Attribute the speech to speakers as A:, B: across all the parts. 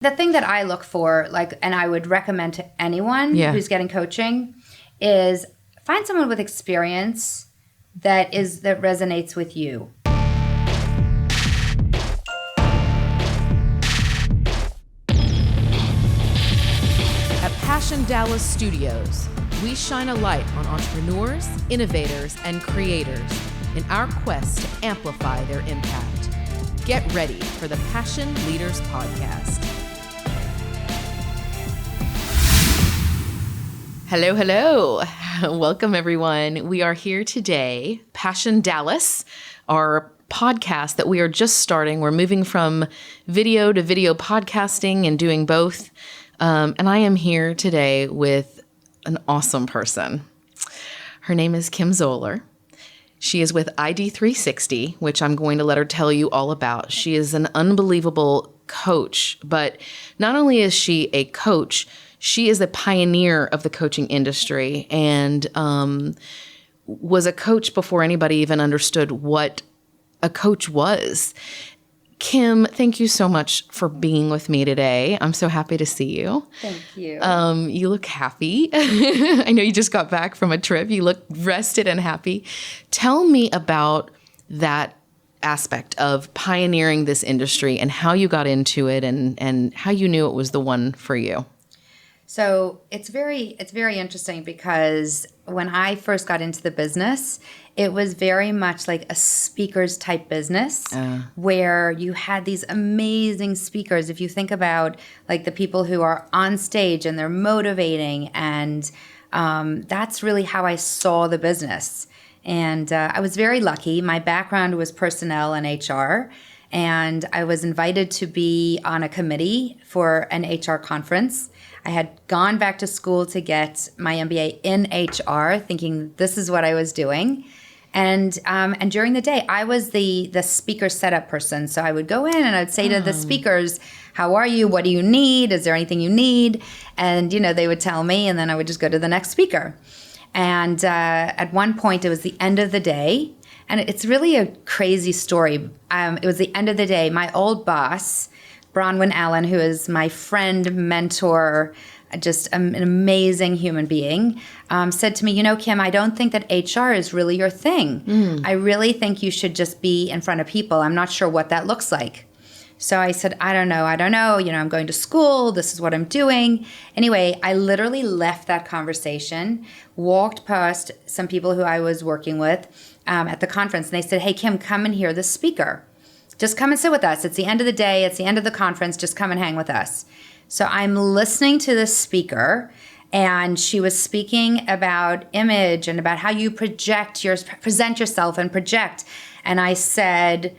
A: The thing that I look for, and I would recommend to anyone who's getting coaching, is find someone with experience that resonates with you.
B: At Passion Dallas Studios, we shine a light on entrepreneurs, innovators, and creators in our quest to amplify their impact. Get ready for the Passion Leaders Podcast. Hello, hello. Welcome, everyone. We are here today, Passion Dallas, our podcast that we are just starting. We're moving from video to video podcasting and doing both. And I am here today with an awesome person. Her name is Kim Zoller. She is with ID360, which I'm going to let her tell you all about. She is an unbelievable coach, but not only is she a coach, she is a pioneer of the coaching industry and was a coach before anybody even understood what a coach was. Kim, thank you so much for being with me today. I'm so happy to see you.
A: Thank you.
B: You look happy. I know you just got back from a trip. You look rested and happy. Tell me about that aspect of pioneering this industry and how you got into it and how you knew it was the one for you.
A: So it's very interesting because when I first got into the business, it was very much like a speakers type business where you had these amazing speakers. If you think about like the people who are on stage and they're motivating, and that's really how I saw the business. And I was very lucky. My background was personnel and HR, and I was invited to be on a committee for an HR conference. I had gone back to school to get my MBA in HR, thinking this is what I was doing. And during the day, I was the speaker setup person. So I would go in and I would say to the speakers, how are you? What do you need? Is there anything you need? And, they would tell me, and then I would just go to the next speaker. And at one point, it was the end of the day. And it's really a crazy story. It was the end of the day. My old boss, Bronwyn Allen, who is my friend, mentor, just an amazing human being, said to me, Kim, I don't think that HR is really your thing. I really think you should just be in front of people. I'm not sure what that looks like. So I said, I don't know. I'm going to school. This is what I'm doing. Anyway, I literally left that conversation, walked past some people who I was working with at the conference, and they said, hey, Kim, come and hear the speaker. Just come and sit with us. It's the end of the day. It's the end of the conference. Just come and hang with us. So I'm listening to this speaker, and she was speaking about image and about how you present yourself and project. And I said,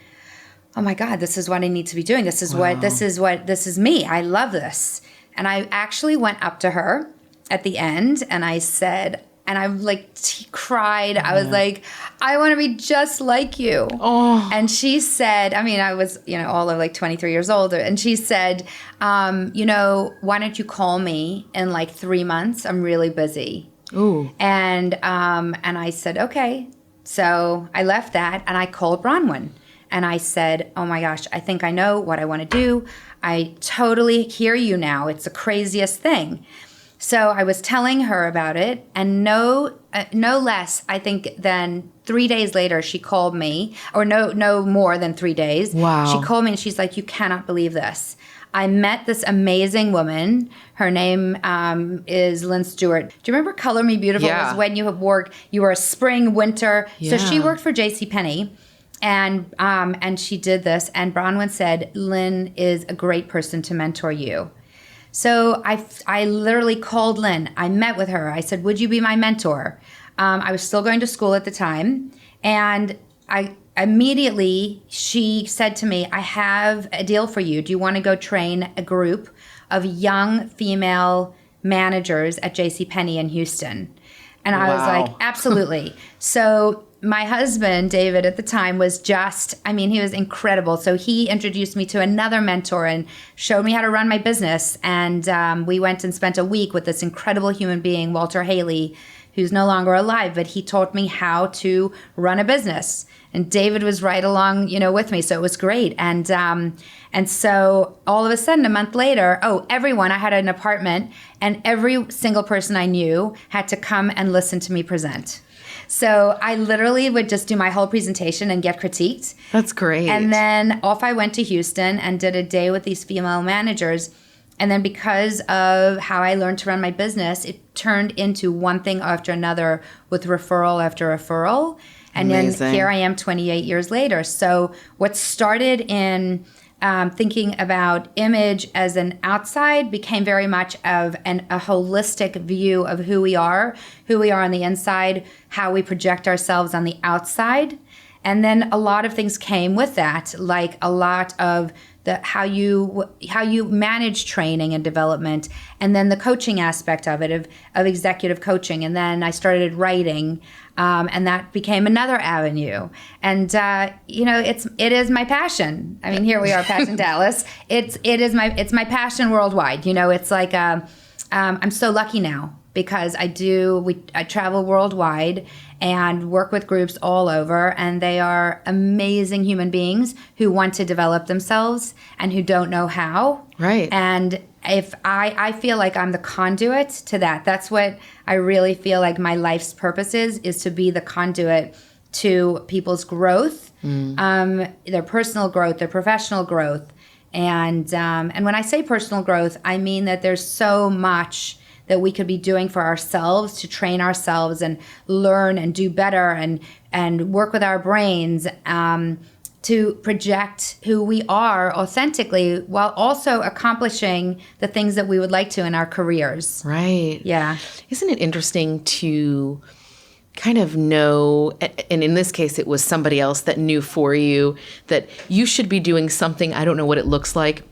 A: oh my God, this is what I need to be doing. This is me. I love this. And I actually went up to her at the end and I said, and I cried. I was like, I want to be just like you. Oh. And she said, I was, all of 23 years old. And she said, why don't you call me in 3 months? I'm really busy.
B: Ooh.
A: And I said, okay. So I left that and I called Bronwyn. And I said, oh my gosh, I think I know what I want to do. I totally hear you now. It's the craziest thing. So I was telling her about it, and no less, I think, than 3 days later, she called me, or no more than 3 days.
B: Wow.
A: She called me and she's like, you cannot believe this. I met this amazing woman. Her name is Lynn Stewart. Do you remember Color Me Beautiful?
B: Yeah.
A: It was when you were a spring, winter.
B: Yeah.
A: So she worked for JCPenney. And she did this, and Bronwyn said, Lynn is a great person to mentor you. So I literally called Lynn. I met with her. I said, would you be my mentor? I was still going to school at the time. And she said to me, I have a deal for you. Do you want to go train a group of young female managers at JCPenney in Houston? And I was like, absolutely. So my husband, David, at the time was he was incredible. So he introduced me to another mentor and showed me how to run my business. And we went and spent a week with this incredible human being, Walter Haley, who's no longer alive, but he taught me how to run a business. And David was right along, with me. So it was great. And so all of a sudden, a month later, I had an apartment, and every single person I knew had to come and listen to me present. So I literally would just do my whole presentation and get critiqued.
B: That's great.
A: And then off I went to Houston and did a day with these female managers. And then because of how I learned to run my business, it turned into one thing after another with referral after referral. And
B: Amazing.
A: Then here I am 28 years later. So what started in thinking about image as an outside became very much of a holistic view of who we are on the inside, how we project ourselves on the outside. And then a lot of things came with that, like a lot of how you manage training and development, and then the coaching aspect of it, of executive coaching. And then I started writing, and that became another avenue. And it is my passion. I mean, here we are, Passion Dallas. It's my passion worldwide. It's like I'm so lucky now because I travel worldwide and work with groups all over, and they are amazing human beings who want to develop themselves and who don't know how.
B: Right.
A: And if I feel like I'm the conduit to that. That's what I really feel like my life's purpose is to be the conduit to people's growth, their personal growth, their professional growth. And when I say personal growth, I mean that there's so much that we could be doing for ourselves to train ourselves and learn and do better and work with our brains to project who we are authentically while also accomplishing the things that we would like to in our careers.
B: Right.
A: Yeah.
B: Isn't it interesting to kind of know, and in this case, it was somebody else that knew for you that you should be doing something, I don't know what it looks like.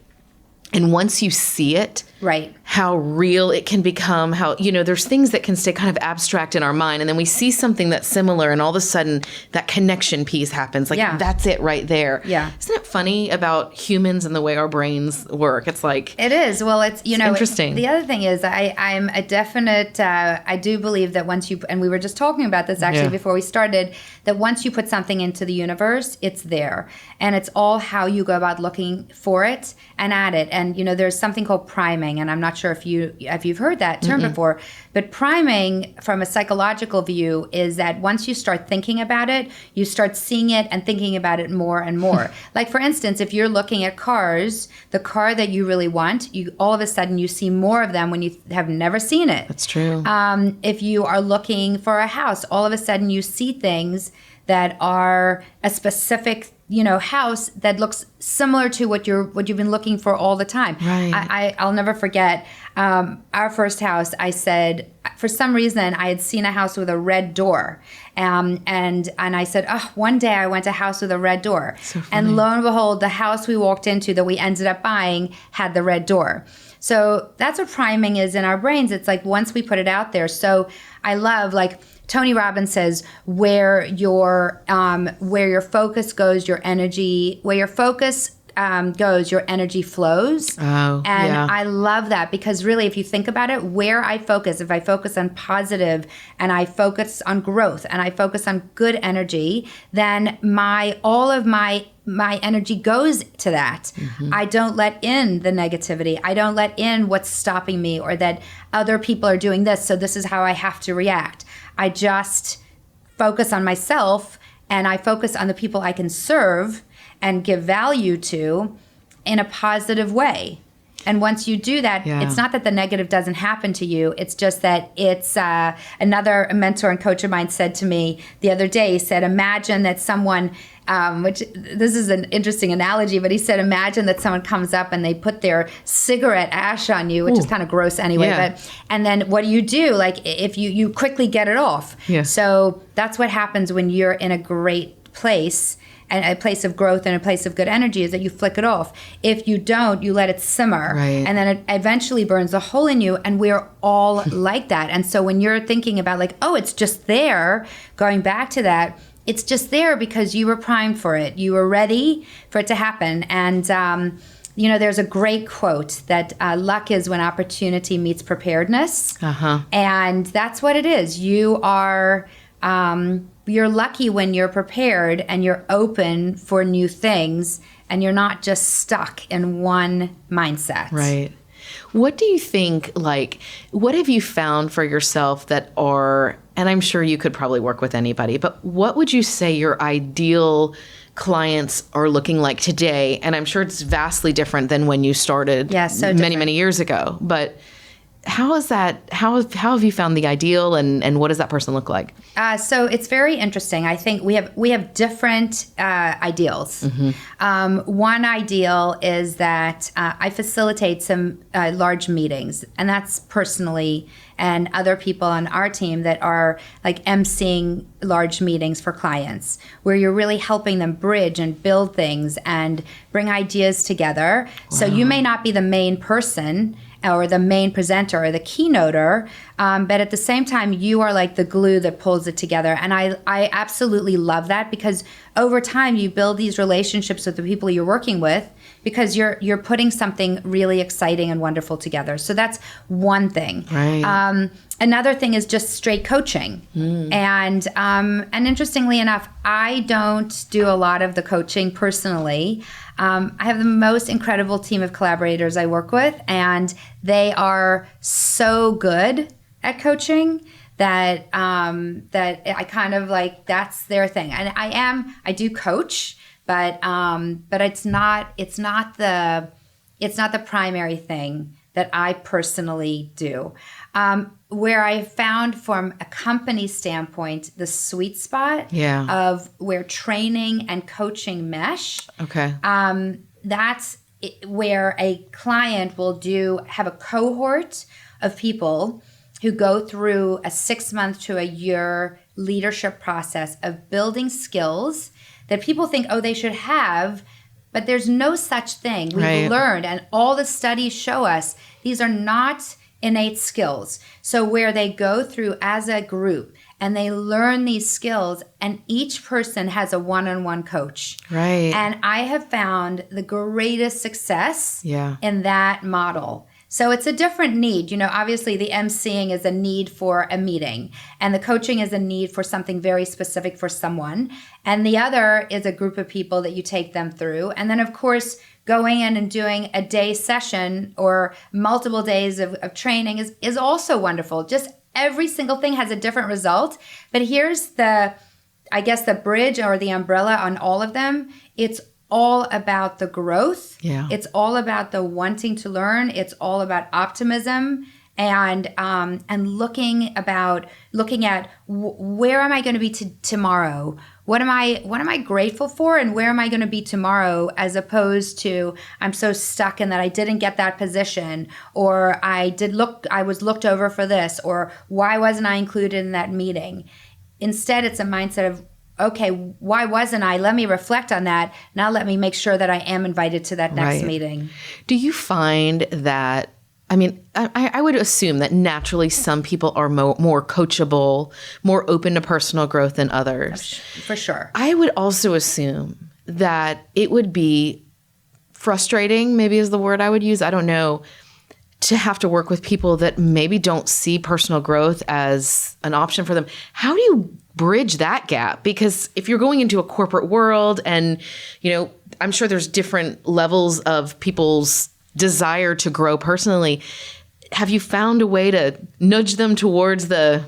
B: And once you see it,
A: right,
B: how real it can become, how, there's things that can stay kind of abstract in our mind. And then we see something that's similar and all of a sudden that connection piece happens. Like, that's it right there.
A: Yeah.
B: Isn't it funny about humans and the way our brains work? It's like...
A: It is. Well, it's
B: interesting.
A: The other thing is I'm a definite, I do believe that once you, and we were just talking about this actually before we started, that once you put something into the universe, it's there. And it's all how you go about looking for it and at it. And, there's something called priming. And I'm not sure if you've heard that term before, but priming from a psychological view is that once you start thinking about it, you start seeing it and thinking about it more and more. Like, for instance, if you're looking at cars, the car that you really want, you all of a sudden you see more of them when you have never seen it.
B: That's true.
A: If you are looking for a house, all of a sudden you see things that are a specific house that looks similar to what you've been looking for all the time.
B: Right.
A: I'll never forget our first house. I said, for some reason, I had seen a house with a red door, and I said, one day I went to a house with a red door,
B: so funny.
A: And lo and behold, the house we walked into that we ended up buying had the red door. So that's what priming is in our brains. It's like once we put it out there. So I love, like, Tony Robbins says, where your focus goes, your energy, where your focus goes, your energy flows.
B: Oh,
A: and
B: yeah.
A: I love that because really, if you think about it, where I focus, if I focus on positive and I focus on growth and I focus on good energy, then all of my energy goes to that. Mm-hmm. I don't let in the negativity. I don't let in what's stopping me or that other people are doing this, so this is how I have to react. I just focus on myself and I focus on the people I can serve and give value to in a positive way. And once you do that, It's not that the negative doesn't happen to you. It's just that it's another mentor and coach of mine said to me the other day, he said, imagine that someone, which this is an interesting analogy, but he said, imagine that someone comes up and they put their cigarette ash on you, which is kind of gross anyway.
B: Yeah.
A: And then what do? Like, if you quickly get it off.
B: Yeah.
A: So that's what happens when you're in a great place, and a place of growth and a place of good energy, is that you flick it off. If you don't, you let it simmer.
B: Right.
A: And then it eventually burns a hole in you. And we're all like that. And so when you're thinking about like, it's just there, going back to that, it's just there because you were primed for it. You were ready for it to happen. And there's a great quote that luck is when opportunity meets preparedness. And that's what it is. You are, you're lucky when you're prepared and you're open for new things and you're not just stuck in one mindset.
B: Right. What do you think, what have you found for yourself that are, and I'm sure you could probably work with anybody, but what would you say your ideal clients are looking like today? And I'm sure it's vastly different than when you started many years ago. But how is that? How have you found the ideal, and what does that person look like?
A: So it's very interesting. I think we have different ideals. One ideal is that I facilitate some large meetings, and that's personally, and other people on our team that are like emceeing large meetings for clients, where you're really helping them bridge and build things and bring ideas together. Wow. So you may not be the main person or the main presenter or the keynoter, but at the same time, you are like the glue that pulls it together. And I absolutely love that, because over time, you build these relationships with the people you're working with, because you're putting something really exciting and wonderful together. So that's one thing.
B: Right.
A: Another thing is just straight coaching. And interestingly enough, I don't do a lot of the coaching personally. I have the most incredible team of collaborators I work with, and they are so good at coaching that I kind of like, that's their thing. And I do coach, but it's not the primary thing that I personally do. Where I found from a company standpoint, the sweet spot of where training and coaching mesh.
B: Okay.
A: That's where a client will have a cohort of people who go through a 6-month to a year leadership process of building skills that people think, they should have, but there's no such thing. We've learned, and all the studies show us, these are not innate skills. So where they go through as a group and they learn these skills, and each person has a one-on-one coach.
B: Right.
A: And I have found the greatest success in that model. So it's a different need. Obviously the emceeing is a need for a meeting, and the coaching is a need for something very specific for someone. And the other is a group of people that you take them through. And then, of course, going in and doing a day session or multiple days of training is also wonderful. Just every single thing has a different result. But here's the bridge or the umbrella on all of them. It's all about the growth. Yeah. It's all about the wanting to learn. It's all about optimism and looking at where am I going to be tomorrow? What am I grateful for, and where am I going to be tomorrow, as opposed to I'm so stuck in that I didn't get that position, or I was looked over for this, or why wasn't I included in that meeting? Instead, it's a mindset of, okay, why wasn't I? Let me reflect on that. Now let me make sure that I am invited to that next meeting.
B: Do you find that, I would assume that naturally some people are more coachable, more open to personal growth than others.
A: For sure.
B: I would also assume that it would be frustrating, maybe is the word I would use, I don't know, to have to work with people that maybe don't see personal growth as an option for them. How do you bridge that gap? Because if you're going into a corporate world and, I'm sure there's different levels of people's desire to grow personally, have you found a way to nudge them towards the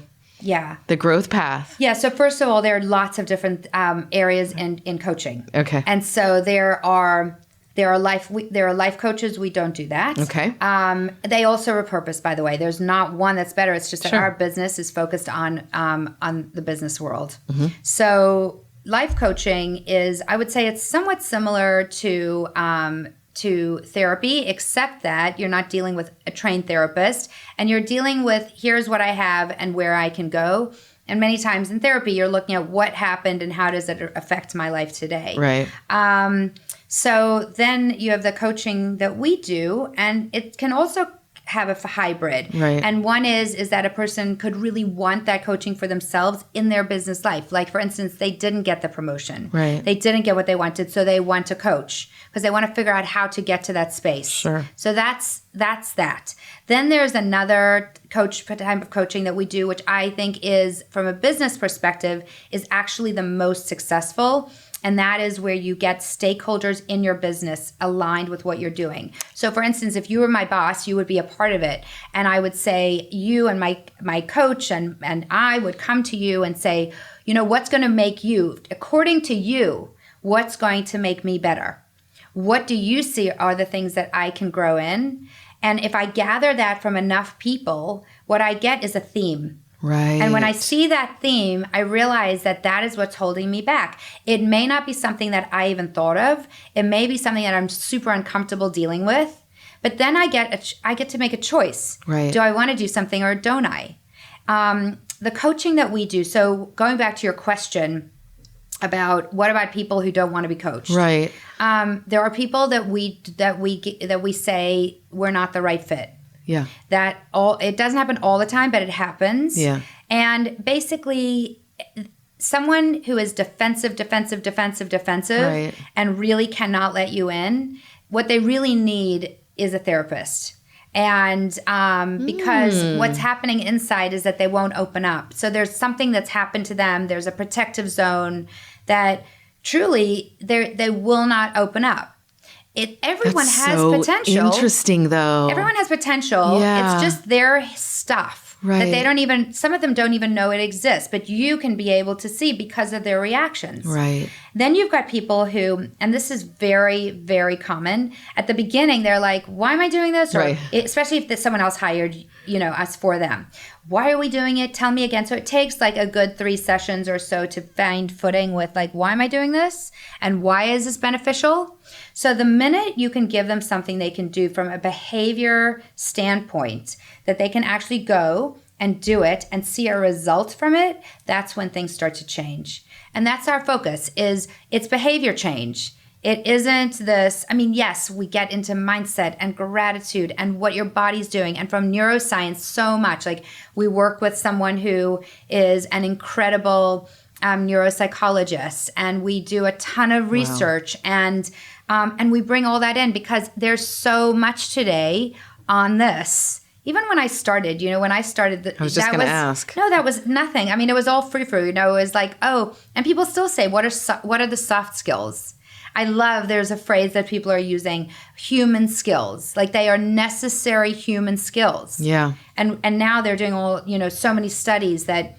B: growth path?
A: Yeah. So first of all, there are lots of different areas in coaching.
B: Okay.
A: And so there are life coaches. We don't do that.
B: Okay.
A: They also repurpose, by the way. There's not one that's better. It's just that our business is focused on the business world. Mm-hmm. So life coaching is, I would say, it's somewhat similar to therapy, except that you're not dealing with a trained therapist, and you're dealing with, here's what I have and where I can go. And many times in therapy, you're looking at what happened and how does it affect my life today.
B: Right.
A: So then you have the coaching that we do, and it can also have a hybrid.
B: Right.
A: And one is that a person could really want that coaching for themselves in their business life. Like, for instance, they didn't get the promotion.
B: Right.
A: They didn't get what they wanted, so they want to coach because they want to figure out how to get to that space.
B: Sure.
A: So that's that. Then there's another type of coaching that we do, which I think is, from a business perspective, is actually the most successful. And that is where you get stakeholders in your business aligned with what you're doing. So for instance, if you were my boss, you would be a part of it. And I would say, you and my coach and I would come to you and say, what's going to make you, according to you, what's going to make me better? What do you see are the things that I can grow in? And if I gather that from enough people, what I get is a theme.
B: Right.
A: And when I see that theme, I realize that is what's holding me back. It may not be something that I even thought of. It may be something that I'm super uncomfortable dealing with. But then I get to make a choice.
B: Right.
A: Do I want to do something or don't I? The coaching that we do. So going back to your question about what about people who don't want to be coached?
B: Right.
A: There are people that we say we're not the right fit.
B: Yeah.
A: It doesn't happen all the time, but it happens.
B: Yeah.
A: And basically, someone who is defensive,
B: Right.
A: and really cannot let you in, what they really need is a therapist. And because what's happening inside is that they won't open up. So there's something that's happened to them. There's a protective zone that truly they will not open up. Everyone
B: That's
A: has
B: so
A: potential.
B: Interesting, though.
A: Everyone has potential.
B: Yeah.
A: It's just their stuff
B: Right.
A: that some of them don't even know it exists, but you can be able to see because of their reactions.
B: Right.
A: Then you've got people who, and this is very, very common, at the beginning, they're like, why am I doing this? Or
B: Right.
A: especially if someone else hired, us for them. Why are we doing it? Tell me again. So it takes like a good 3 sessions or so to find footing with like, why am I doing this? And why is this beneficial? So the minute you can give them something they can do from a behavior standpoint, that they can actually go and do it and see a result from it, that's when things start to change. And that's our focus, it's behavior change. It isn't this, yes, we get into mindset and gratitude and what your body's doing. And from neuroscience, so much. Like, we work with someone who is an incredible neuropsychologist, and we do a ton of research. Wow. And we bring all that in because there's so much today on this. Even when I started,
B: I was just going to ask.
A: No, that was nothing. It was all frou-frou. It was like, and people still say, what are the soft skills? I love, there's a phrase that people are using, human skills. Like, they are necessary human skills.
B: Yeah.
A: And now they're doing so many studies that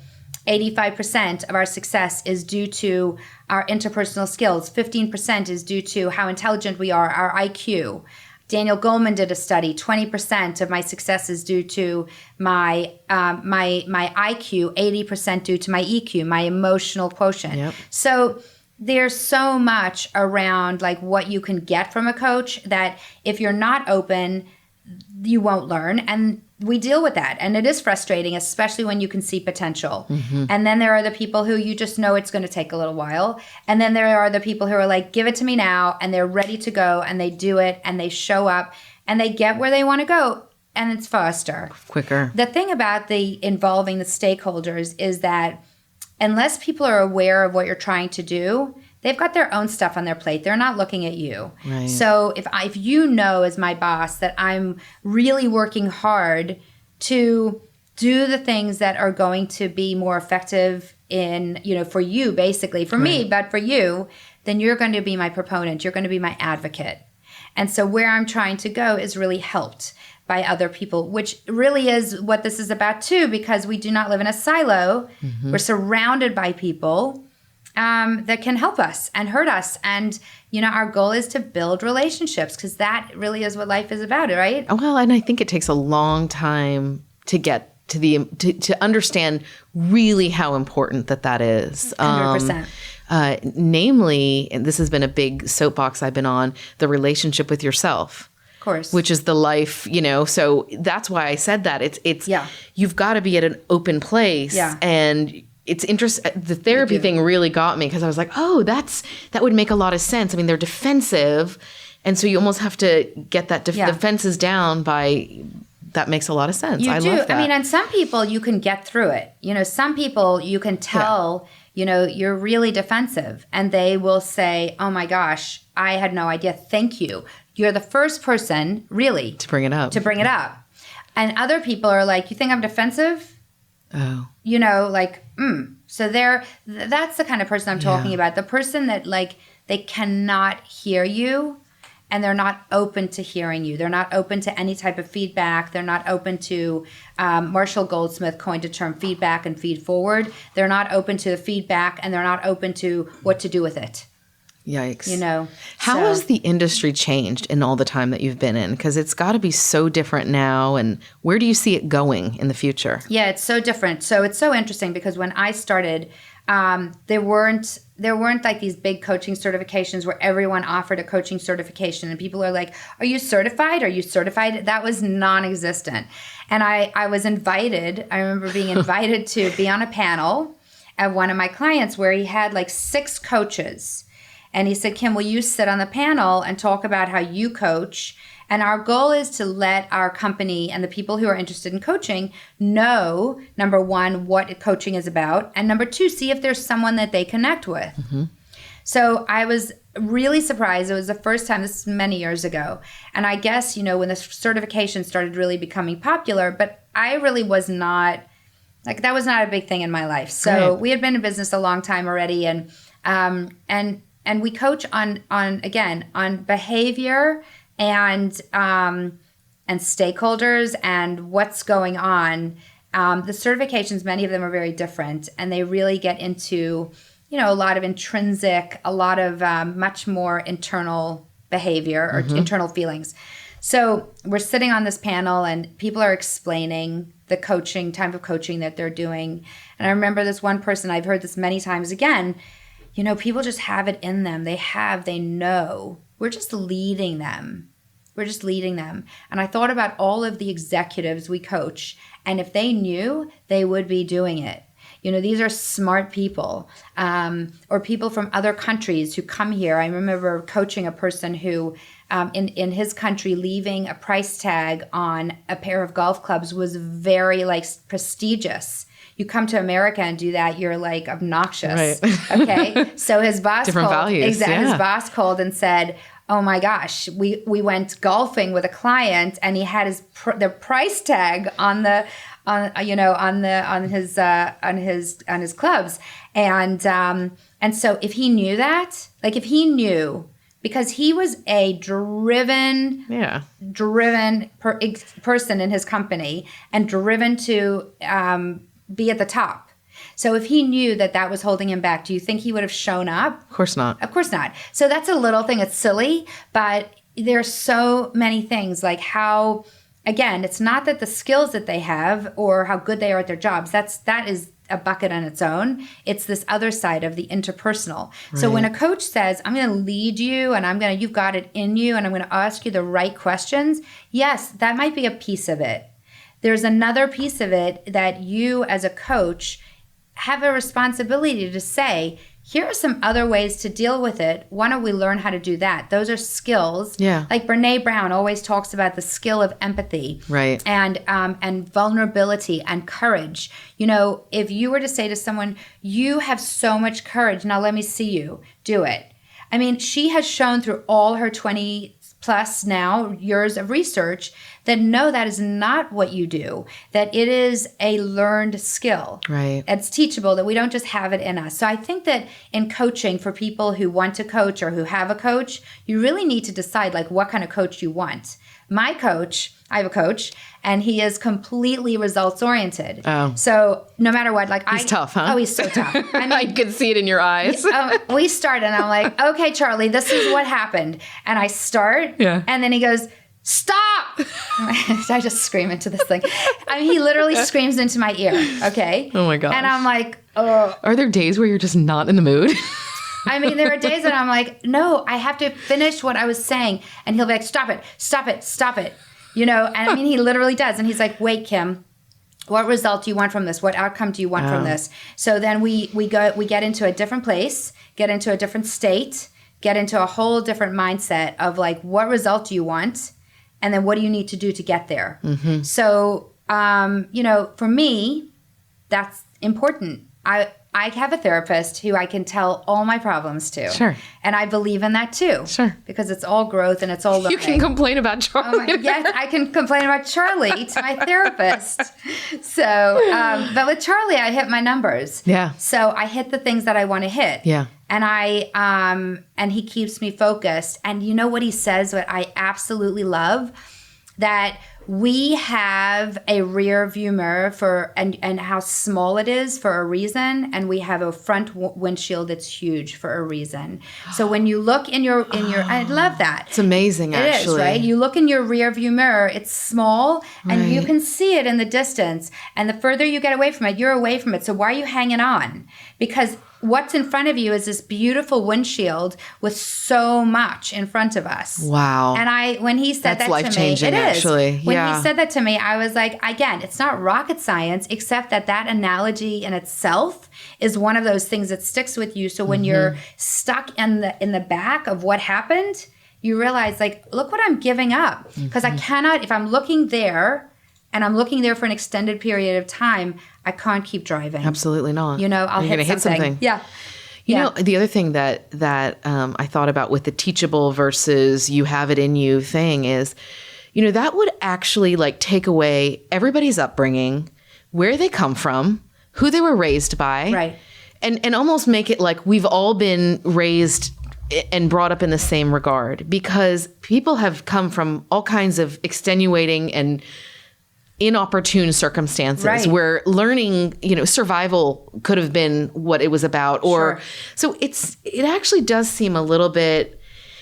A: 85% of our success is due to our interpersonal skills. 15% is due to how intelligent we are, our IQ. Daniel Goleman did a study. 20% of my success is due to my IQ. 80% due to my EQ, my emotional quotient.
B: Yep.
A: So there's so much around like what you can get from a coach that if you're not open, you won't learn. And we deal with that. And it is frustrating, especially when you can see potential. Mm-hmm. And then there are the people who you just know it's going to take a little while. And then there are the people who are like, give it to me now. And they're ready to go, and they do it, and they show up, and they get where they want to go. And it's faster.
B: Quicker.
A: The thing about involving the stakeholders is that unless people are aware of what you're trying to do, they've got their own stuff on their plate. They're not looking at you.
B: Right.
A: So if you know as my boss that I'm really working hard to do the things that are going to be more effective in, for you, basically, for me, but for you, then you're going to be my proponent. You're going to be my advocate. And so where I'm trying to go is really helped by other people, which really is what this is about too, because we do not live in a silo. Mm-hmm. We're surrounded by people that can help us and hurt us. And, our goal is to build relationships, because that really is what life is about, right?
B: Well, and I think it takes a long time to get to to understand really how important that is.
A: 100%.
B: Namely, and this has been a big soapbox I've been on, the relationship with yourself.
A: Of course.
B: Which is the life, so that's why I said that. It's You've got to be at an open place.
A: Yeah.
B: And it's interesting. The therapy thing really got me, because I was like, that would make a lot of sense. They're defensive. And so you almost have to get that defenses down by That makes a lot of sense.
A: You
B: I
A: do.
B: love that.
A: I mean, and some people you can get through it. Some people you can tell, you're really defensive and they will say, oh my gosh, I had no idea. Thank you. You're the first person really
B: to bring it up.
A: And other people are like, you think I'm defensive?
B: Oh.
A: So that's the kind of person I'm talking about. The person that they cannot hear you and they're not open to hearing you. They're not open to any type of feedback. They're not open to, Marshall Goldsmith coined the term feedback and feed forward. They're not open to the feedback and they're not open to what to do with it.
B: Yikes. How has the industry changed in all the time that you've been in? Because it's got to be so different now. And where do you see it going in the future?
A: Yeah, it's so different. So it's so interesting because when I started, there weren't like these big coaching certifications where everyone offered a coaching certification and people are like, are you certified? Are you certified? That was non-existent. And I was invited, I remember being invited to be on a panel at one of my clients where he had like 6 coaches. And he said, Kim, will you sit on the panel and talk about how you coach? And our goal is to let our company and the people who are interested in coaching know, number 1, what coaching is about. And number 2, see if there's someone that they connect with. Mm-hmm. So I was really surprised. It was the first time, this is many years ago. And I guess, when the certification started really becoming popular, but I really was not, that was not a big thing in my life. So we had been in business a long time already. And we coach on behavior and stakeholders and what's going on. The certifications, many of them are very different, and they really get into, a lot of intrinsic, a lot of much more internal behavior or internal feelings. So we're sitting on this panel and people are explaining the type of coaching that they're doing. And I remember this one person, I've heard this many times again, people just have it in them. They know. We're just leading them. And I thought about all of the executives we coach, and if they knew, they would be doing it. These are smart people, or people from other countries who come here. I remember coaching a person who, in his country, leaving a price tag on a pair of golf clubs was very prestigious. You come to America and do that, you're obnoxious. Right. Okay. So his boss
B: different values.
A: His boss called and said, oh my gosh, we went golfing with a client and he had the price tag on his clubs. And so if he knew that, because he was a driven person in his company and driven to be at the top. So if he knew that was holding him back, do you think he would have shown up?
B: Of course not.
A: Of course not. So that's a little thing. It's silly, but there's so many things like how, again, it's not that the skills that they have or how good they are at their jobs. That is a bucket on its own. It's this other side of the interpersonal. Right. So when a coach says, I'm going to lead you and you've got it in you and I'm going to ask you the right questions. Yes, that might be a piece of it. There's another piece of it that you as a coach have a responsibility to say, here are some other ways to deal with it. Why don't we learn how to do that? Those are skills.
B: Yeah.
A: Like Brene Brown always talks about the skill of empathy.
B: Right.
A: And vulnerability and courage. If you were to say to someone, you have so much courage, now let me see you do it. I mean, she has shown through all her 20 plus now years of research that no, that is not what you do, that it is a learned skill.
B: Right.
A: It's teachable, that we don't just have it in us. So I think that in coaching, for people who want to coach or who have a coach, you really need to decide what kind of coach you want. My coach, I have a coach, and he is completely results oriented.
B: Oh.
A: So no matter what,
B: he's tough, huh?
A: Oh, he's so tough. I mean,
B: I could see it in your eyes.
A: We start and I'm like, okay, Charlie, this is what happened. And I start, and then he goes, stop! I just scream into this thing. I mean, he literally screams into my ear, okay?
B: Oh my gosh.
A: And I'm like, oh.
B: Are there days where you're just not in the mood?
A: I mean, there are days that I'm like, no, I have to finish what I was saying. And he'll be like, stop it, stop it, stop it. And I mean, he literally does. And he's like, wait, Kim, what result do you want from this? What outcome do you want from this? So then we get into a different place, get into a different state, get into a whole different mindset of what result do you want? And then what do you need to do to get there? So, for me, that's important. I have a therapist who I can tell all my problems to.
B: Sure.
A: And I believe in that too.
B: Sure.
A: Because it's all growth and it's all learning.
B: You can complain about Charlie.
A: Yes, I can complain about Charlie to my therapist. So, but with Charlie, I hit my numbers.
B: Yeah.
A: So I hit the things that I want to hit.
B: Yeah.
A: And and he keeps me focused. And you know what he says, what I absolutely love? That we have a rear view mirror and how small it is for a reason, and we have a front windshield that's huge for a reason. So when you look in your I love that.
B: It's amazing, actually.
A: It is, right? You look in your rear view mirror, it's small, and you can see it in the distance. And the further you get away from it, you're away from it. So why are you hanging on? Because what's in front of you is this beautiful windshield with so much in front of us.
B: Wow.
A: And when he said
B: That's
A: that to me,
B: life-changing,
A: it is.
B: actually.
A: When
B: Yeah.
A: he said that to me, I was like, again, it's not rocket science, except that analogy in itself is one of those things that sticks with you. So when you're stuck in the back of what happened, you realize, like, look what I'm giving up. Because I cannot, if I'm looking there, and I'm looking there for an extended period of time, I can't keep driving.
B: Absolutely not.
A: I'll
B: You're gonna
A: hit something. Yeah.
B: You know, the other thing that I thought about with the teachable versus you have it in you thing is, that would actually like take away everybody's upbringing, where they come from, who they were raised by.
A: Right.
B: And almost make it like we've all been raised and brought up in the same regard, because people have come from all kinds of extenuating and inopportune circumstances where learning, survival could have been what it was about. So it actually does seem a little bit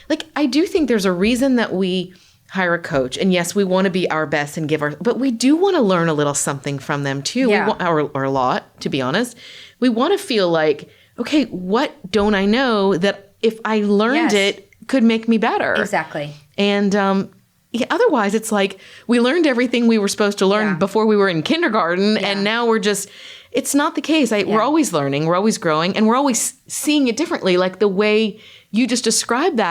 B: like, I do think there's a reason that we hire a coach, and yes, we want to be our best and but we do want to learn a little something from them too.
A: Yeah.
B: Or a lot, to be honest. We want to feel like, okay, what don't I know that if I learned it could make me better?
A: Exactly.
B: And, otherwise, it's like we learned everything we were supposed to learn before we were in kindergarten, and now it's not the case. We're always learning, we're always growing, and we're always seeing it differently. Like the way you just described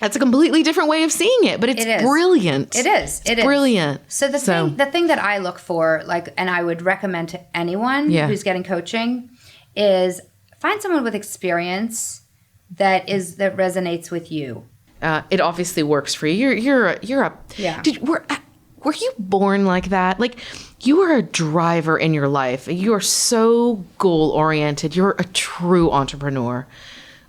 B: that's a completely different way of seeing it, but it's brilliant.
A: It is. It is
B: brilliant.
A: So the thing that I look for, and I would recommend to anyone who's getting coaching, is find someone with experience that resonates with you.
B: It obviously works for you. Were you born like that? Like, you are a driver in your life. You are so goal oriented. You're a true entrepreneur,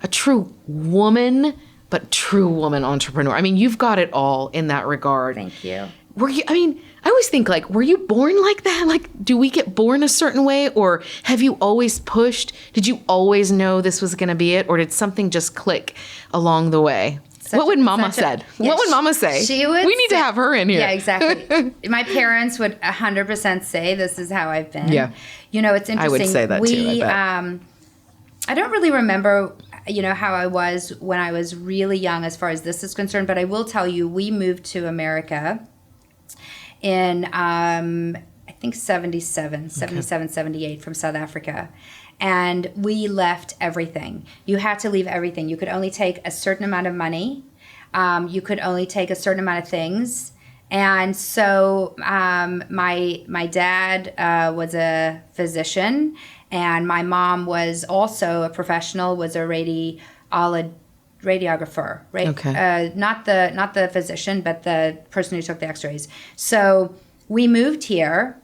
B: a true woman, but true woman entrepreneur. I mean, you've got it all in that regard.
A: Thank you.
B: I always think, like, were you born like that? Like, do we get born a certain way, or have you always pushed? Did you always know this was going to be it, or did something just click along the way? What would Mama said? What would Mama say?
A: We
B: need to have her in here.
A: Yeah, exactly. My parents would 100% say this is how I've been.
B: Yeah.
A: It's interesting.
B: I would say that too, I bet.
A: I don't really remember, how I was when I was really young as far as this is concerned, but I will tell you, we moved to America in, I think 77, 78 from South Africa. And we left everything. You had to leave everything. You could only take a certain amount of money. You could only take a certain amount of things. And so my dad was a physician, and my mom was also a professional, was a radiographer, right?
B: Okay.
A: Not the physician, but the person who took the x-rays. So we moved here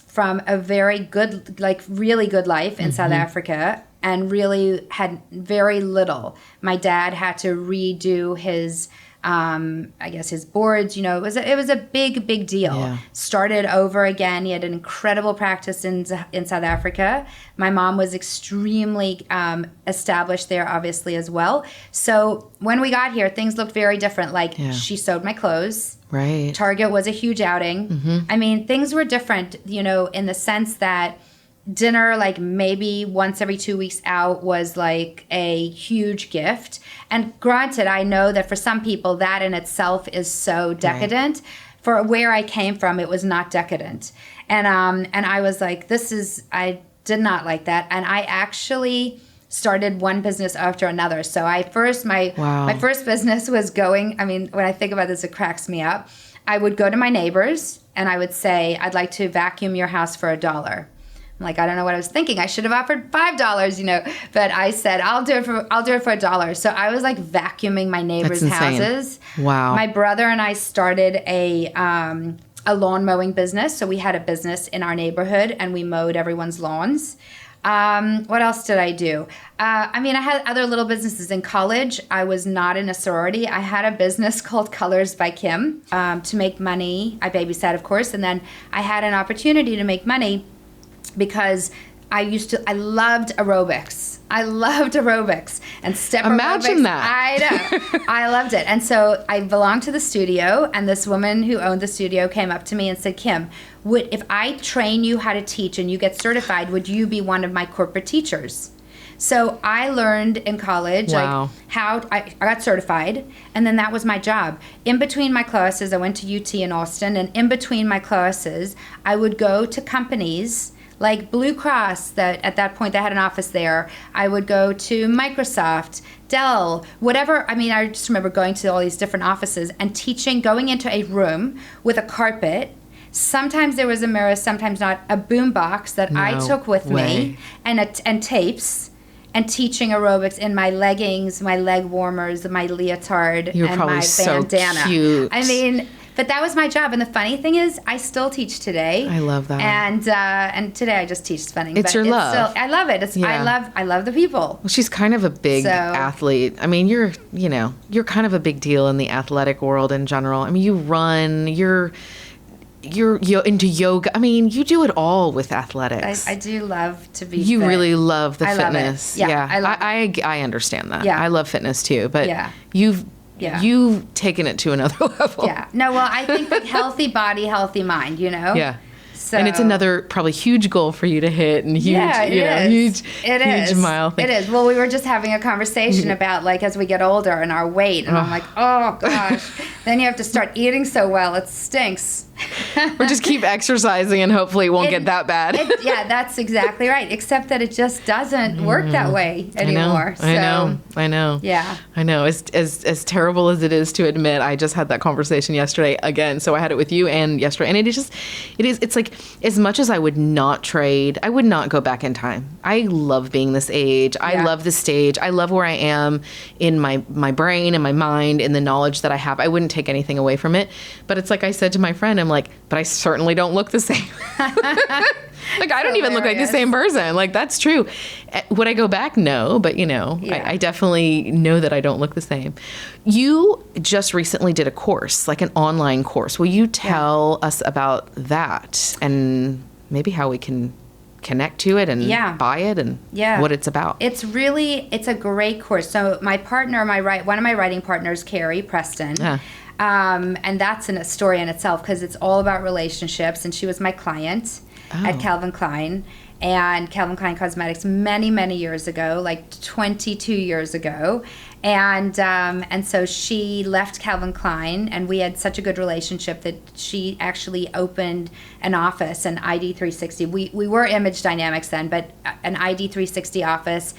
A: from a very good, really good life in South Africa, and really had very little. My dad had to redo his, his boards. It was a big deal.
B: Yeah.
A: Started over again. He had an incredible practice in South Africa. My mom was extremely established there, obviously, as well. So when we got here, things looked very different. She sewed my clothes.
B: Right.
A: Target was a huge outing.
B: Mm-hmm.
A: I mean, things were different, in the sense that dinner, maybe once every 2 weeks out, was like a huge gift. And granted, I know that for some people that in itself is so decadent. Right. For where I came from, it was not decadent. And I was like, I did not like that. And I actually started one business after another. So my first business was going, I mean, when I think about this, it cracks me up. I would go to my neighbors and I would say, I'd like to vacuum your house for $1. I'm like, I don't know what I was thinking. I should have offered $5, but I said, I'll do it for $1. So I was like vacuuming my neighbors' houses.
B: Wow.
A: My brother and I started a lawn mowing business. So we had a business in our neighborhood and we mowed everyone's lawns. What else did I do? I had other little businesses in college. I was not in a sorority. I had a business called Colors by Kim to make money. I babysat, of course, and then I had an opportunity to make money because I loved aerobics. And step
B: Imagine
A: aerobics.
B: that.
A: I know. I loved it. And so I belonged to the studio, and this woman who owned the studio came up to me and said, Kim, if I train you how to teach and you get certified, would you be one of my corporate teachers? So I learned in college
B: Wow.
A: how I got certified, and then that was my job. In between my classes, I went to UT in Austin, and in between my classes, I would go to companies like Blue Cross, that at that point they had an office there. I would go to Microsoft, Dell, whatever. I just remember going to all these different offices and teaching, going into a room with a carpet. Sometimes there was a mirror, sometimes not. A boom box that I took with me, and tapes, and teaching aerobics in my leggings, my leg warmers, my leotard,
B: You're
A: and
B: probably
A: my bandana.
B: so cute.
A: But that was my job, and the funny thing is, I still teach today.
B: I love that.
A: And today I just teach spinning.
B: It's your love.
A: I love it. I love the people.
B: Well, she's kind of a big athlete. You're kind of a big deal in the athletic world in general. You run. You're into yoga. You do it all with athletics.
A: I do love to be.
B: You
A: fit.
B: really love the
A: I
B: fitness.
A: Love it. Yeah, I love it.
B: I understand that.
A: Yeah.
B: I love fitness too, but you've taken it to another level.
A: Yeah. No, well, I think like healthy body, healthy mind,
B: Yeah.
A: So,
B: and it's another probably huge goal for you to hit, and huge mile thing.
A: It is. Well, we were just having a conversation about like as we get older and our weight, and I'm like, oh gosh, then you have to start eating so well, it stinks.
B: Or just keep exercising and hopefully it won't get that bad.
A: Yeah, that's exactly right. Except that it just doesn't work that way anymore.
B: I know.
A: Yeah.
B: I know. As terrible as it is to admit, I just had that conversation yesterday again. So I had it with you and yesterday. And it's like, as much as I would not trade, I would not go back in time. I love being this age. I love this stage. I love where I am in my brain and my mind and the knowledge that I have. I wouldn't take anything away from it. But it's like I said to my friend, I'm like, but I certainly don't look the same. Like, I don't even look like the same person. Like, that's true. Would I go back? No, but I definitely know that I don't look the same. You just recently did a course, like an online course. Will you tell us about that and maybe how we can connect to it and buy it and what it's about?
A: It's a great course. So my partner, one of my writing partners, Carrie Preston, and that's a story in itself because it's all about relationships, and she was my client at Calvin Klein and Calvin Klein Cosmetics many, many years ago, like 22 years ago. And so she left Calvin Klein, and we had such a good relationship that she actually opened an office, an ID360. We were Image Dynamics then, but an ID360 office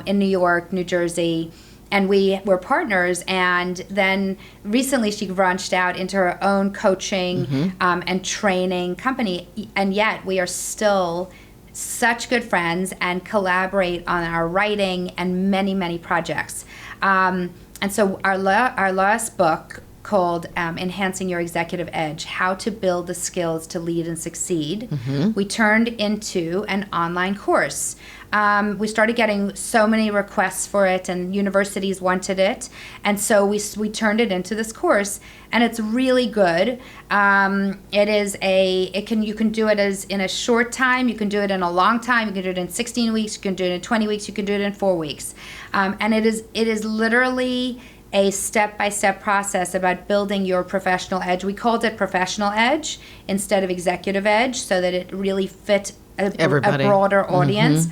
A: in New York, New Jersey. And we were partners, and then recently she branched out into her own coaching and training company, and yet we are still such good friends and collaborate on our writing and many, many projects. And so our last book, called Enhancing Your Executive Edge, How to Build the Skills to Lead and Succeed, we turned into an online course. We started getting so many requests for it, and universities wanted it, and so we turned it into this course, and it's really good. You can do it as in a short time, you can do it in a long time, you can do it in 16 weeks, you can do it in 20 weeks, you can do it in 4 weeks, and it is literally a step-by-step process about building your professional edge. We called it professional edge instead of executive edge, so that it really fit a broader audience.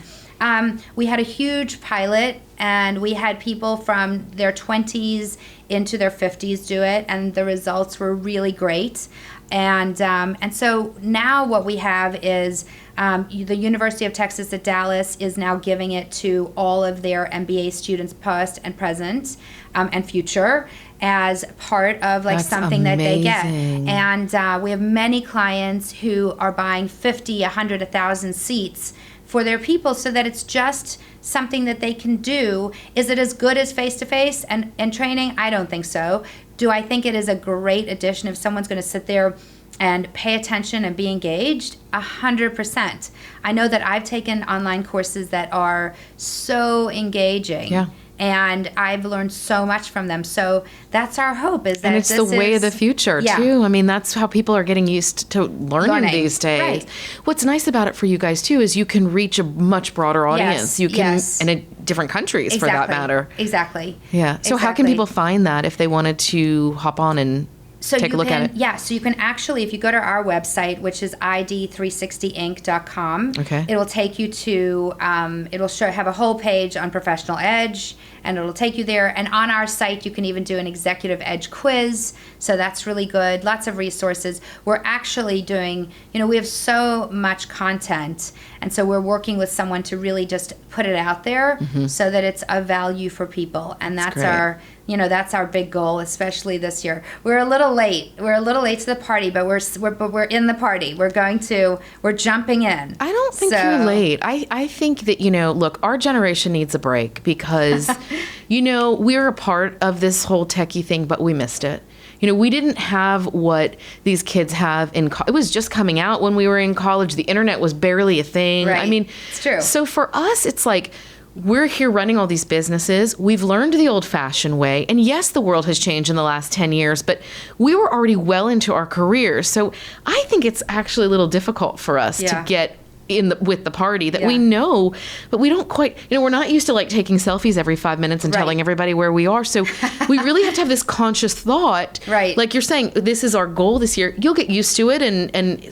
A: We had a huge pilot, and we had people from their 20s into their 50s do it, and the results were really great. And so now what we have is the University of Texas at Dallas is now giving it to all of their MBA students, past and present, and future, as part of like
B: That's
A: something that they get.
B: amazing.
A: And we have many clients who are buying 50, 100, 1,000 seats for their people, so that it's just something that they can do. Is it as good as face-to-face and training? I don't think so. Do I think it is a great addition if someone's going to sit there and pay attention and be engaged? 100%. I know that I've taken online courses that are so engaging.
B: Yeah.
A: And I've learned so much from them. So that's our hope, is that
B: And it's the way of the future, too. I mean, that's how people are getting used to learning these days.
A: Right.
B: What's nice about it for you guys, too, is you can reach a much broader audience. You can, and in different countries, for that matter.
A: Exactly.
B: Yeah. So how can people find that if they wanted to hop on and take a look at it?
A: Yeah, so you can actually, if you go to our website, which is id360inc.com, it will take you to, it'll have a whole page on Professional Edge, and it'll take you there. And on our site, you can even do an Executive Edge quiz, so that's really good. Lots of resources. We're actually doing, we have so much content, and so we're working with someone to really just put it out there so that it's of value for people. And that's our big goal, especially this year. We're a little late. We're a little late to the party, but we're in the party. We're jumping in.
B: I don't think you're late. I think that, look, our generation needs a break because, we're a part of this whole techie thing, but we missed it. We didn't have what these kids have it was just coming out when we were in college. The internet was barely a thing.
A: Right.
B: I mean,
A: it's true.
B: So for us, it's like, we're here running all these businesses. We've learned the old-fashioned way. And yes, the world has changed in the last 10 years, but we were already well into our careers. So I think it's actually a little difficult for us to get with the party that we know, but we don't quite, we're not used to like taking selfies every 5 minutes and telling everybody where we are. So we really have to have this conscious thought.
A: Right.
B: Like you're saying, this is our goal this year. You'll get used to it and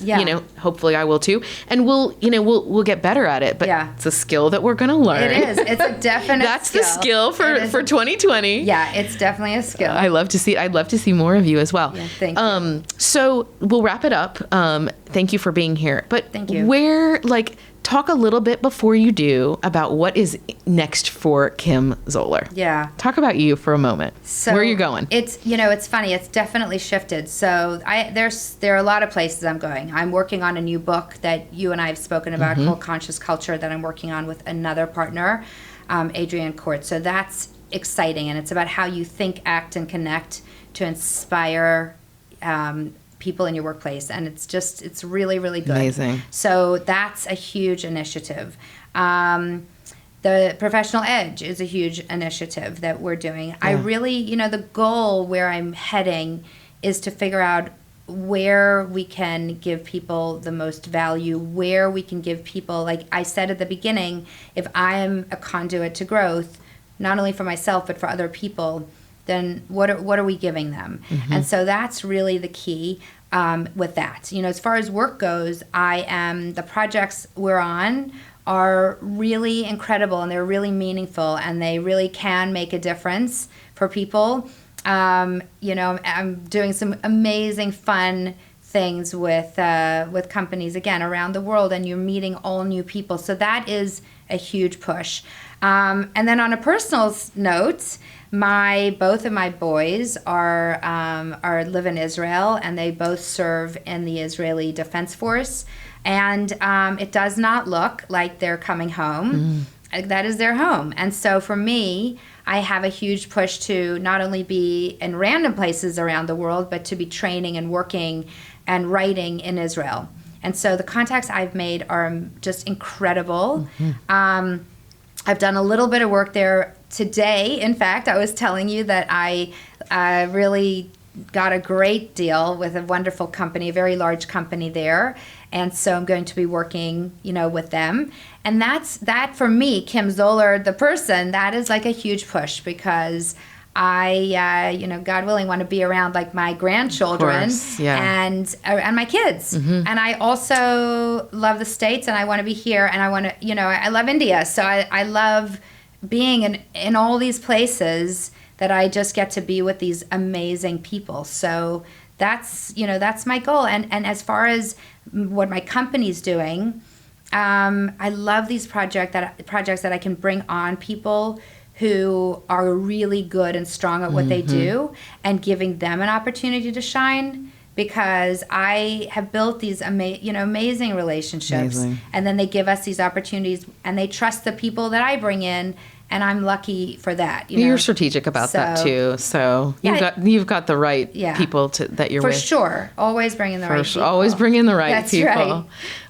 B: hopefully I will too. And we'll get better at it, but it's a skill that we're going to learn.
A: It is. It's a definite
B: That's
A: skill.
B: the skill for 2020.
A: Yeah, it's definitely a skill.
B: I'd love to see more of you as well.
A: Yeah, thank you.
B: So we'll wrap it up. Thank you for being here. But
A: thank you.
B: Talk a little bit before you do about what is next for Kim Zoller.
A: Yeah.
B: Talk about you for a moment.
A: So
B: where are you going?
A: It's it's funny. It's definitely shifted. So there are a lot of places I'm going. I'm working on a new book that you and I have spoken about, called Conscious Culture, that I'm working on with another partner, Adrienne Court. So that's exciting, and it's about how you think, act, and connect to inspire people in your workplace, and it's really, really good.
B: Amazing.
A: So that's a huge initiative. The Professional Edge is a huge initiative that we're doing. Yeah. I really, the goal where I'm heading is to figure out where we can give people the most value, where we can give people, like I said at the beginning, if I am a conduit to growth, not only for myself but for other people, then what are we giving them? And so that's really the key with that. As far as work goes, the projects we're on are really incredible, and they're really meaningful, and they really can make a difference for people. I'm doing some amazing, fun things with companies, again, around the world, and you're meeting all new people. So that is a huge push. And then on a personal note, both of my boys live in Israel, and they both serve in the Israeli Defense Force. And it does not look like they're coming home. That is their home. And so for me, I have a huge push to not only be in random places around the world, but to be training and working and writing in Israel. And so the contacts I've made are just incredible. I've done a little bit of work there today. In fact, I was telling you that I really got a great deal with a wonderful company, a very large company there. And so I'm going to be working, with them. And that for me, Kim Zoller, the person, that is like a huge push, because I, God willing, want to be around like my grandchildren and my kids. And I also love the States, and I want to be here, and I want to, I love India. So I love being in all these places that I just get to be with these amazing people. So that's my goal. And as far as what my company's doing, I love these projects that I can bring on people who are really good and strong at what they do, and giving them an opportunity to shine, because I have built these amazing relationships. And then they give us these opportunities, and they trust the people that I bring in, and I'm lucky for that.
B: You're strategic about that too. So you've got the right people that you're with.
A: For sure. Always bring in the right people.
B: Always bring in the right
A: That's
B: people.
A: Right.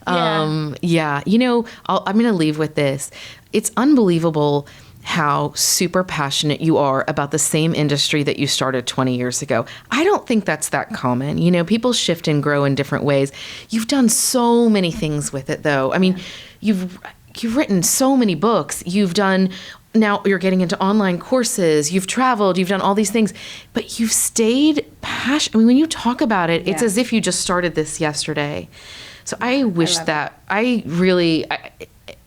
B: I'm going to leave with this. It's unbelievable how super passionate you are about the same industry that you started 20 years ago. I don't think that's that common. People shift and grow in different ways. You've done so many things with it, though. I mean, you've written so many books. Now you're getting into online courses. You've traveled. You've done all these things. But you've stayed passionate. I mean, when you talk about it, it's as if you just started this yesterday. So I wish that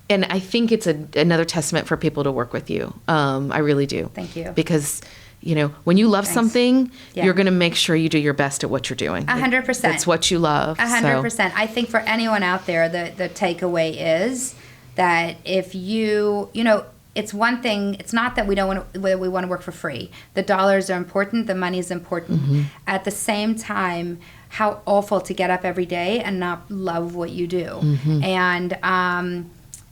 B: and I think it's another testament for people to work with you. I really do.
A: Thank you.
B: Because, when you love something, you're going to make sure you do your best at what you're doing.
A: 100%.
B: That's what you love.
A: 100%. I think for anyone out there, the takeaway is that if it's one thing, it's not that we want to work for free. The dollars are important. The money is important. At the same time, how awful to get up every day and not love what you do.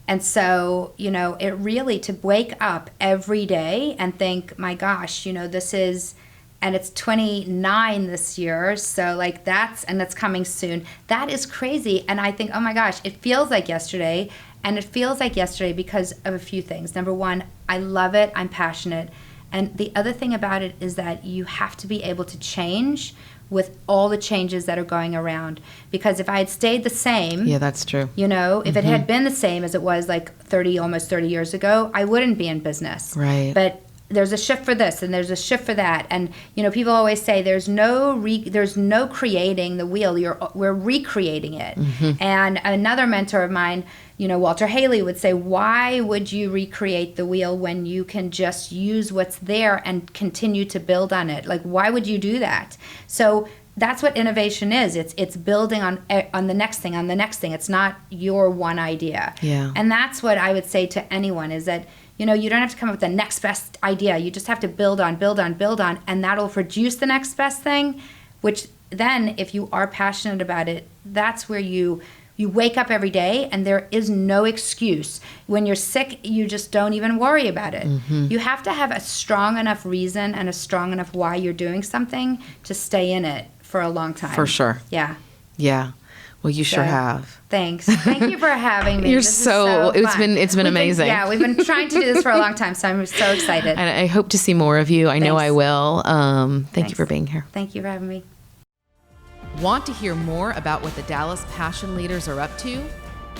A: And so, it really, to wake up every day and think, my gosh, this is, and it's 29 this year. So that's coming soon. That is crazy. And I think, oh my gosh, it feels like yesterday. And it feels like yesterday because of a few things. Number one, I love it. I'm passionate. And the other thing about it is that you have to be able to change with all the changes that are going around. Because if I had stayed the same...
B: Yeah, that's true.
A: If it had been the same as it was almost 30 years ago, I wouldn't be in business.
B: Right.
A: But there's a shift for this and there's a shift for that. And, people always say there's no creating the wheel. We're recreating it. And another mentor of mine, Walter Haley, would say, why would you recreate the wheel when you can just use what's there and continue to build on it? Why would you do that? So that's what innovation is. It's building on the next thing, on the next thing. It's not your one idea.
B: Yeah.
A: And that's what I would say to anyone is that, you don't have to come up with the next best idea. You just have to build on, and that'll produce the next best thing, which then, if you are passionate about it, that's where you wake up every day and there is no excuse. When you're sick, you just don't even worry about it. You have to have a strong enough reason and a strong enough why you're doing something to stay in it for a long time.
B: For sure.
A: Yeah.
B: Yeah. Well, you sure have.
A: Thanks. Thank you for having me.
B: It's been amazing.
A: We've been trying to do this for a long time, so I'm so excited.
B: And I hope to see more of you. I know I will. Thank you for being here.
A: Thank you for having me.
B: Want to hear more about what the Dallas Passion Leaders are up to?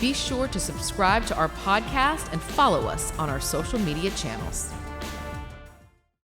B: Be sure to subscribe to our podcast and follow us on our social media channels.